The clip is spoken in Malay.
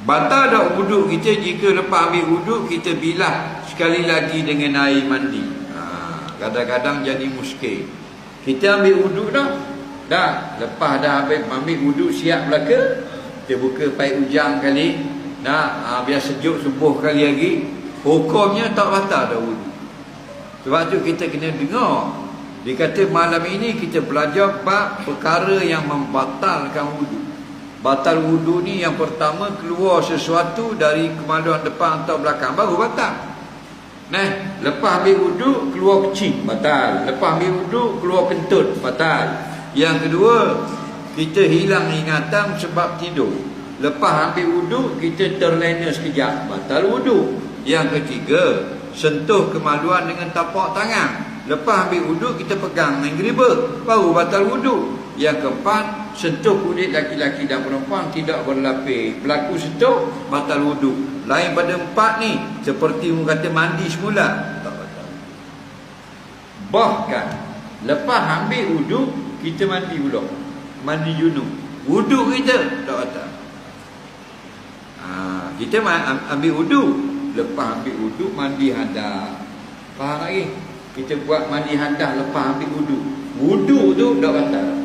Batal dak wuduk kita jika lepas ambil wuduk kita bilah sekali lagi dengan air mandi. Kadang-kadang jadi muskil. Kita ambil wuduk dah, lepas dah ambil wuduk siap belaka, kita buka paip hujang kali, biar sejuk subuh kali lagi, hukumnya tak batal dah wuduk. Sebab tu kita kena dengar. Dia kata malam ini kita belajar bab perkara yang membatalkan wuduk. Batal wuduk ni yang pertama keluar sesuatu dari kemaluan depan atau belakang baru batal. Lepas ambil wuduk keluar kecil, batal. Lepas ambil wuduk keluar kentut, batal. Yang kedua, kita hilang ingatan sebab tidur. Lepas ambil wuduk kita terlena sekejap, batal wuduk. Yang ketiga, sentuh kemaluan dengan tapak tangan. Lepas ambil wuduk kita pegang dengan geribah, baru batal wuduk. Yang keempat, sentuh kulit laki-laki dan perempuan tidak berlapis, berlaku sentuh, batal wuduk. Lain pada empat ni, seperti orang kata mandi semula, tak batal. Bahkan lepas ambil wuduk kita mandi pula, mandi junub, wuduk kita tak batal. Kita ambil wuduk, lepas ambil wuduk mandi hadas. Faham lagi? Kita buat mandi hadas lepas ambil wuduk, wuduk tu tak batal.